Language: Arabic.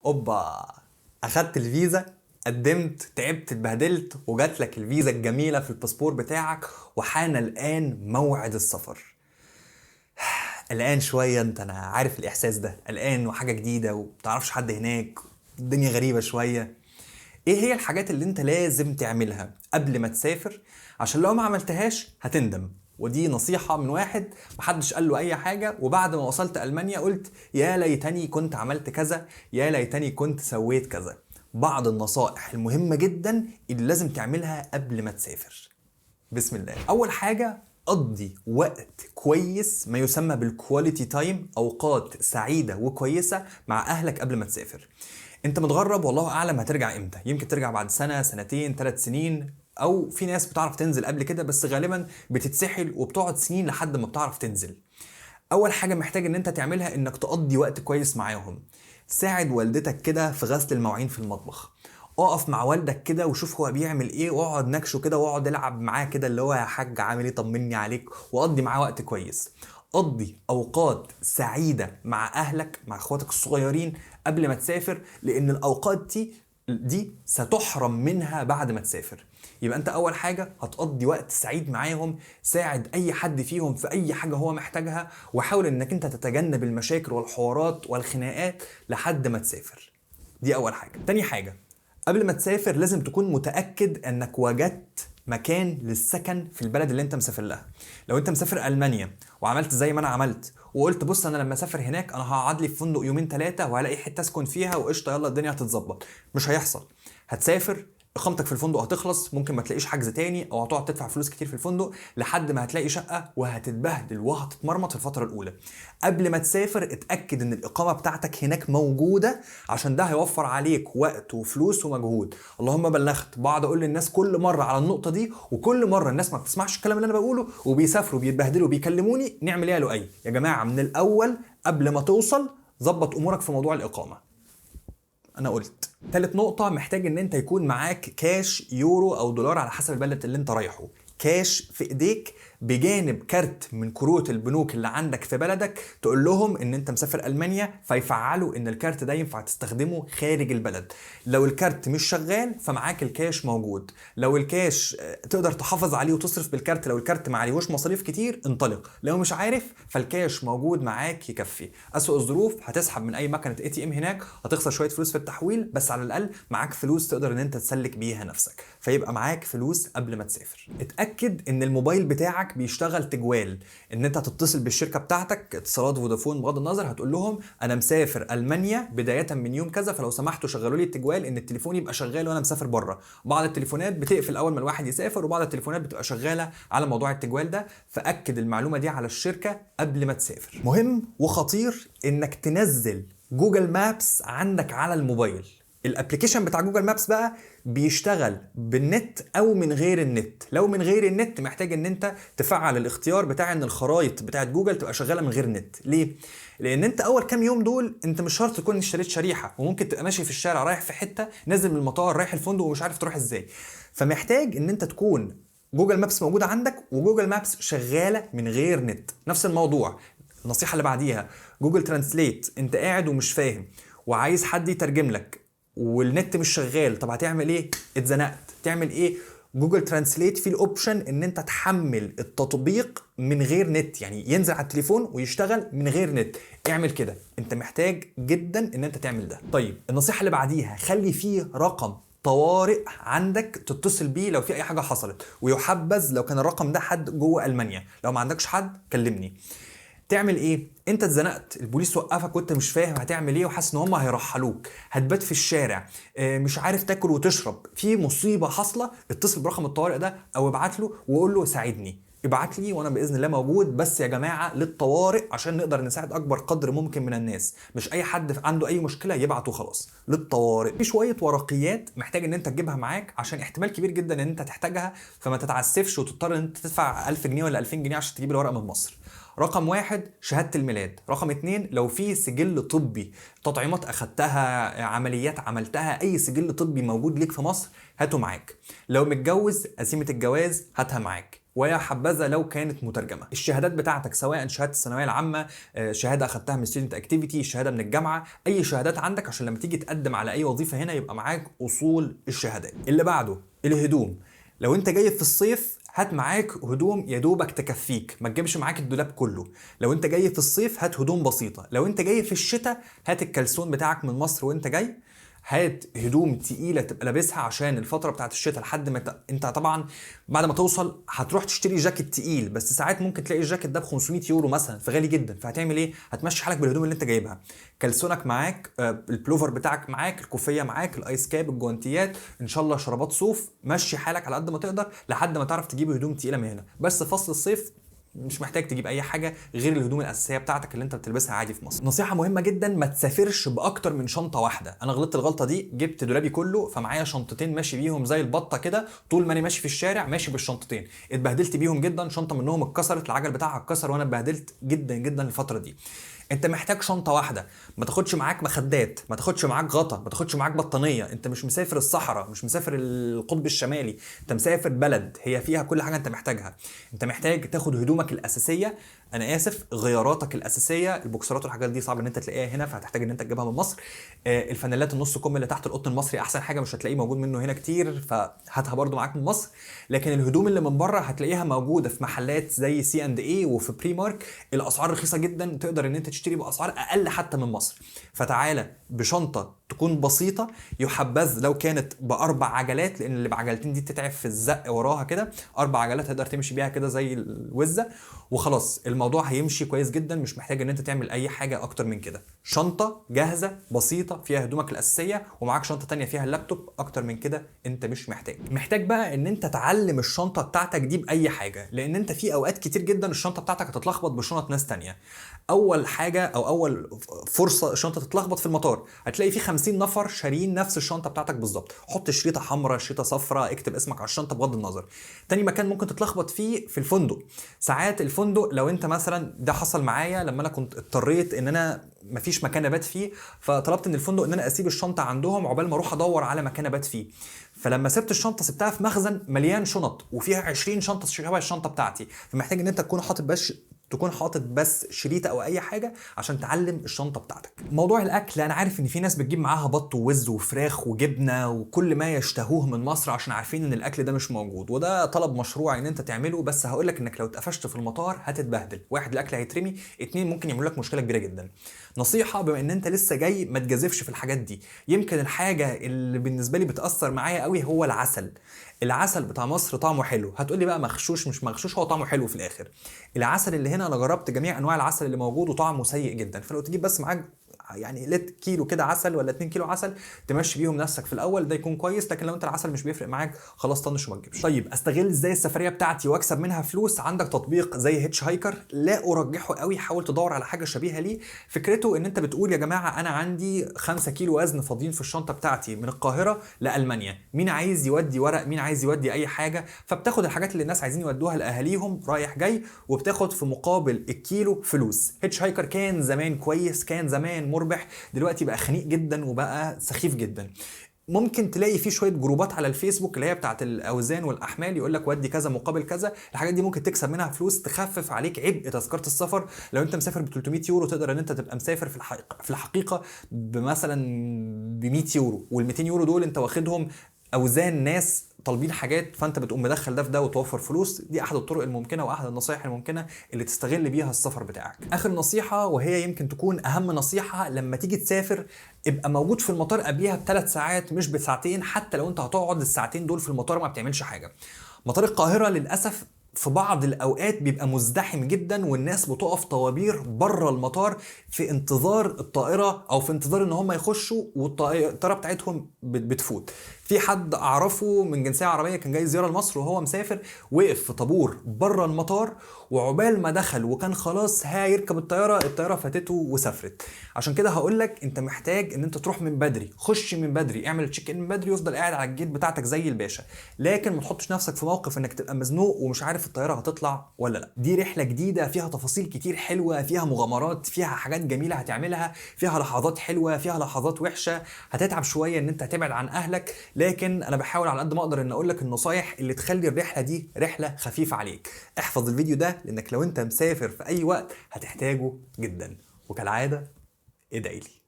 اوبا، اخدت الفيزا، قدمت، تعبت، اتبهدلت، وجات لك الفيزا الجميله في الباسبور بتاعك، وحان الان موعد السفر. قلقان شويه انت، انا عارف الاحساس ده، قلقان وحاجه جديده ومتعرفش حد هناك، الدنيا غريبه شويه. ايه هي الحاجات اللي انت لازم تعملها قبل ما تسافر؟ عشان لو ما عملتهاش هتندم. ودي نصيحة من واحد محدش قال له اي حاجة، وبعد ما وصلت المانيا قلت يا ليتني كنت عملت كذا، يا ليتني كنت سويت كذا. بعض النصائح المهمة جدا اللي لازم تعملها قبل ما تسافر. بسم الله. اول حاجة، قضي وقت كويس، ما يسمى بالكواليتي تايم، اوقات سعيدة وكويسة مع اهلك قبل ما تسافر. انت متغرب والله اعلم هترجع امتى، يمكن ترجع بعد سنة، سنتين، 3 سنين، او في ناس بتعرف تنزل قبل كده بس غالبا بتتسحل وبتقعد سنين لحد ما بتعرف تنزل. اول حاجة محتاج ان انت تعملها انك تقضي وقت كويس معاهم. ساعد والدتك كده في غسل المواعين في المطبخ، اقف مع والدك كده وشوف هو بيعمل ايه، واقعد نكشه كده، واقعد العب معاه كده اللي هو يا حاج عامل ايه طمني عليك، وقضي معاه وقت كويس. قضي اوقات سعيده مع اهلك، مع اخواتك الصغيرين قبل ما تسافر، لان الاوقات دي ستحرم منها بعد ما تسافر. يبقى انت اول حاجه هتقضي وقت سعيد معاهم، ساعد اي حد فيهم في اي حاجه هو محتاجها، وحاول انك انت تتجنب المشاكل والحوارات والخناقات لحد ما تسافر. دي اول حاجه. تاني حاجه، قبل ما تسافر لازم تكون متأكد انك وجدت مكان للسكن في البلد اللي انت مسافر لها. لو انت مسافر ألمانيا وعملت زي ما انا عملت وقلت بص انا لما اسافر هناك انا هقعد لي في فندق يومين ثلاثة وهلاقي حتة اسكن فيها وقشطة يلا الدنيا هتتظبط، مش هيحصل. هتسافر، اقامتك في الفندق هتخلص، ممكن ما تلاقيش حجز تاني او هتقعد تدفع فلوس كتير في الفندق لحد ما هتلاقي شقة، وهتتبهدل وهتتمرمط في الفترة الأولى. قبل ما تسافر اتأكد ان الإقامة بتاعتك هناك موجودة، عشان ده هيوفر عليك وقت وفلوس ومجهود. اللهم بلغت، بقعد اقول للناس كل مرة على النقطة دي، وكل مرة الناس ما بتسمعش الكلام اللي انا بقوله وبيسافروا بيتبهدلوا بيكلموني نعمل ايه يا لؤي؟ يا جماعة من الأول قبل ما توصل ظبط أمورك في موضوع الإقامة. انا قلت تالت نقطة، محتاج ان انت يكون معاك كاش يورو او دولار على حسب البلد اللي انت رايحه، كاش في ايديك بجانب كارت من كروت البنوك اللي عندك في بلدك، تقول لهم ان انت مسافر المانيا فيفعلوا ان الكارت ده ينفع تستخدمه خارج البلد. لو الكارت مش شغال فمعاك الكاش موجود. لو الكاش تقدر تحافظ عليه وتصرف بالكارت، لو الكارت ما عليهوش مصاريف كتير انطلق، لو مش عارف فالكاش موجود معاك يكفي. اسوأ الظروف هتسحب من اي مكنه اي تي ام هناك، هتخسر شويه فلوس في التحويل، بس على الاقل معاك فلوس تقدر ان انت تسلك بيها نفسك، فيبقى معاك فلوس قبل ما تسافر. اتاكد ان الموبايل بتاعك بيشتغل تجوال، ان انت هتتصل بالشركه بتاعتك اتصالات فودافون بغض النظر، هتقول لهم انا مسافر المانيا بدايه من يوم كذا، فلو سمحتوا شغلوا لي التجوال ان التليفون يبقى شغال وانا مسافر بره. بعض التليفونات بتقفل اول ما الواحد يسافر، وبعض التليفونات بتبقى شغاله على موضوع التجوال ده، فاكد المعلومه دي على الشركه قبل ما تسافر. مهم وخطير انك تنزل جوجل مابس عندك على الموبايل. الابلكيشن بتاع جوجل مابس بقى بيشتغل بالنت او من غير النت. لو من غير النت محتاج ان انت تفعل الاختيار بتاع ان الخرائط بتاعت جوجل تبقى شغاله من غير نت. ليه؟ لان انت اول كام يوم دول انت مش شرط تكون اشتريت شريحه، وممكن تبقى ماشي في الشارع رايح في حته، نازل من المطار رايح الفندق ومش عارف تروح ازاي. فمحتاج ان انت تكون جوجل مابس موجوده عندك وجوجل مابس شغاله من غير نت. نفس الموضوع النصيحه اللي بعديها، جوجل ترانسليت، انت قاعد ومش فاهم وعايز حد يترجم لك والنت مش شغال، طب هتعمل ايه؟ اتزنقت، تعمل ايه؟ جوجل ترانسليت فيه الاوبشن ان انت تحمل التطبيق من غير نت، يعني ينزل على التليفون ويشتغل من غير نت. اعمل كده، انت محتاج جدا ان انت تعمل ده. طيب النصيحة اللي بعديها، خلي فيه رقم طوارئ عندك تتصل بيه لو في اي حاجة حصلت، ويحبذ لو كان الرقم ده حد جوه المانيا، لو ما عندكش حد كلمني. تعمل ايه؟ انت اتزنقت، البوليس وقفك وانت مش فاهم هتعمل ايه وحاسس ان هم هيرحلوك، هتبات في الشارع، مش عارف تاكل وتشرب، في مصيبه حاصله، اتصل برقم الطوارئ ده او ابعت له وقول له ساعدني، ابعت لي وانا باذن الله موجود، بس يا جماعه للطوارئ عشان نقدر نساعد اكبر قدر ممكن من الناس، مش اي حد عنده اي مشكله يبعت وخلاص، للطوارئ. في شويه ورقيات محتاج ان انت تجيبها معاك عشان احتمال كبير جدا ان انت تحتاجها، فما تتعسفش وتضطر ان انت تدفع 1000 جنيه ولا 2000 جنيه عشان تجيب الورقه من مصر. رقم 1 شهادة الميلاد. رقم 2 لو في سجل طبي، تطعيمات أخدتها، عمليات عملتها، أي سجل طبي موجود ليك في مصر هاته معاك. لو متجوز قسيمة الجواز هاتها معاك. ويا حبذا لو كانت مترجمه. الشهادات بتاعتك سواء شهاده الثانويه العامه، شهاده اخدتها من ستودنت اكتيفيتي، شهاده من الجامعه، اي شهادات عندك عشان لما تيجي تقدم على اي وظيفه هنا يبقى معاك اصول الشهادات. اللي بعده الهدوم. لو انت جاي في الصيف هات معاك هدوم يا دوبك تكفيك، ما تجيبش معاك الدولاب كله. لو انت جاي في الصيف هات هدوم بسيطه. لو انت جاي في الشتاء هات الكلسون بتاعك من مصر وانت جاي. هات هدوم تقيله تبقى لابسها عشان الفتره بتاعت الشتاء لحد ما انت طبعا بعد ما توصل هتروح تشتري جاكيت تقيل، بس ساعات ممكن تلاقي الجاكيت ده ب 500 يورو مثلا، فغالي جدا. فهتعمل ايه؟ هتمشي حالك بالهدوم اللي انت جايبها. كلسونك معاك، البلوفر بتاعك معاك، الكوفيه معاك، الايس كاب، الجوانتيات، ان شاء الله شرابات صوف. مشي حالك على قد ما تقدر لحد ما تعرف تجيب هدوم تقيله من هنا. بس فصل الصيف مش محتاج تجيب اي حاجه غير الهدوم الاساسيه بتاعتك اللي انت بتلبسها عادي في مصر. نصيحه مهمه جدا، ما تسافرش باكتر من شنطه واحده. انا غلطت الغلطه دي، جبت دولابي كله فمعايا شنطتين ماشي بيهم زي البطه كده، طول ما انا ماشي في الشارع ماشي بالشنطتين. اتبهدلت بيهم جدا، شنطه منهم اتكسرت، العجل بتاعها اتكسر، وانا اتبهدلت جدا جدا الفتره دي. انت محتاج شنطه واحده، ما تاخدش معاك مخدات، ما تاخدش معاك غطا، ما تاخدش معاك بطانيه. انت مش مسافر الصحراء، مش مسافر القطب الشمالي، انت مسافر بلد هي فيها كل حاجه انت محتاجها. انت محتاج تاخد هدومك الاساسيه، انا اسف، غياراتك الاساسيه، البوكسرات والحاجات دي صعب ان انت تلاقيها هنا فهتحتاج ان انت تجيبها من مصر. الفانيلات النص كم اللي تحت القطن المصري احسن حاجه، مش هتلاقيه موجود منه هنا كتير فهاتها برده معاك من مصر. لكن الهدوم اللي من بره هتلاقيها موجوده في محلات زي C&A وفي بري مارك، الاسعار رخيصه جدا، تقدر ان انت تشتري باسعار اقل حتى من مصر. فتعالى بشنطه تكون بسيطه، يحبذ لو كانت باربع عجلات، لان اللي بعجلتين دي تتعب في الزق وراها كده. 4 عجلات تقدر تمشي بيها كده زي الوزه وخلاص، الموضوع هيمشي كويس جدا، مش محتاج ان انت تعمل اي حاجه اكتر من كده. شنطه جاهزه بسيطه فيها هدومك الاساسيه، ومعاك شنطه تانية فيها اللابتوب. اكتر من كده انت مش محتاج بقى ان انت تعلم الشنطه بتاعتك دي باي حاجه، لان انت في اوقات كتير جدا الشنطه بتاعتك هتتلخبط بشنط ناس تانية. اول حاجه او اول فرصه الشنطه تتلخبط في المطار، هتلاقي في 50 نفر شاريين نفس الشنطه بتاعتك بالظبط. حط شريطه حمراء، شريطه صفراء، اكتب اسمك على الشنطه بغض النظر. تاني مكان ممكن تتلخبط فيه في الفندق. ساعات الفندق لو انت مثلا، ده حصل معايا لما انا كنت اضطريت ان انا مفيش مكان ابات فيه، فطلبت من الفندق ان انا اسيب الشنطه عندهم عقبال ما اروح ادور على مكان ابات فيه. فلما سبت الشنطه سبتها في مخزن مليان شنط وفيها 20 شنطه شبه الشنطه بتاعتي، فمحتاج ان انت تكون حاطط بس شريطه او اي حاجه عشان تعلم الشنطه بتاعتك. موضوع الاكل، انا عارف ان في ناس بتجيب معاها بط ووز وفراخ وجبنه وكل ما يشتهوه من مصر عشان عارفين ان الاكل ده مش موجود، وده طلب مشروع ان انت تعمله، بس هقولك انك لو اتقفشت في المطار هتتبهدل. 1 الاكل هيترمي، 2 ممكن يعملوا لك مشكله كبيره جدا. نصيحه، بما ان انت لسه جاي ما تجازفش في الحاجات دي. يمكن الحاجه اللي بالنسبه لي بتاثر معايا قوي هو العسل. العسل بتاع مصر طعمه حلو، هتقولي بقى مغشوش مش مغشوش، هو طعمه حلو في الاخر. العسل اللي هنا انا جربت جميع انواع العسل اللي موجود وطعمه سيء جدا، فلو تجيب بس معاك يعني كيلو كده عسل ولا 2 كيلو عسل تمشي بيهم نفسك في الاول، ده يكون كويس. لكن لو انت العسل مش بيفرق معاك خلاص طنش وما تجيبش. طيب استغل ازاي السفريه بتاعتي واكسب منها فلوس؟ عندك تطبيق زي هيتش هايكر، لا ارجحه قوي، حاول تدور على حاجه شبيهه ليه. فكرته ان انت بتقول يا جماعه انا عندي 5 كيلو وزن فاضيين في الشنطه بتاعتي من القاهره لالمانيا، مين عايز يودي ورق، مين عايز يودي اي حاجه، فبتاخد الحاجات اللي الناس عايزين يودوها لاهاليهم رايح جاي، وبتاخد في مقابل الكيلو فلوس. هيتش هايكر كان زمان كويس، كان زمان مربح، دلوقتي بقى خنيق جدا وبقى سخيف جدا. ممكن تلاقي فيه شويه جروبات على الفيسبوك اللي هي بتاعه الاوزان والاحمال، يقول لك ودي كذا مقابل كذا. الحاجات دي ممكن تكسب منها فلوس، تخفف عليك عبء تذكره السفر. لو انت مسافر ب 300 يورو تقدر ان انت تبقى مسافر في الحقيقه بمثلا ب 100 يورو، وال 200 يورو دول انت واخدهم اوزان ناس طالبين حاجات، فانت بتقوم مدخل ده في ده وتوفر فلوس. دي احد الطرق الممكنه واحد النصائح الممكنه اللي تستغل بيها السفر بتاعك. اخر نصيحه وهي يمكن تكون اهم نصيحه، لما تيجي تسافر ابقى موجود في المطار قبليها ب3 ساعات مش بساعتين. حتى لو انت هتقعد الساعتين دول في المطار ما بتعملش حاجه. مطار القاهره للاسف في بعض الاوقات بيبقى مزدحم جدا، والناس بتقف طوابير بره المطار في انتظار الطائره او في انتظار ان هم يخشوا والطائره بتاعتهم بتفوت. في حد اعرفه من جنسيه عربيه كان جاي زياره لمصر وهو مسافر، وقف في طابور بره المطار، وعقبال ما دخل وكان خلاص هيركب الطياره فاتته وسافرت. عشان كده هقول لك انت محتاج ان انت تروح من بدري، خش من بدري، اعمل تشيك ان من بدري، وافضل قاعد على الجيت بتاعتك زي الباشا. لكن ما تحطش نفسك في موقف انك تبقى مزنوق ومش عارف في الطياره هتطلع ولا لا. دي رحله جديده فيها تفاصيل كتير حلوه، فيها مغامرات، فيها حاجات جميله هتعملها، فيها لحظات حلوه، فيها لحظات وحشه. هتتعب شويه ان انت هتبعد عن اهلك، لكن انا بحاول على قد ما اقدر ان اقول لك النصايح اللي تخلي الرحله دي رحله خفيفه عليك. احفظ الفيديو ده لانك لو انت مسافر في اي وقت هتحتاجه جدا. وكالعاده ادعي لي.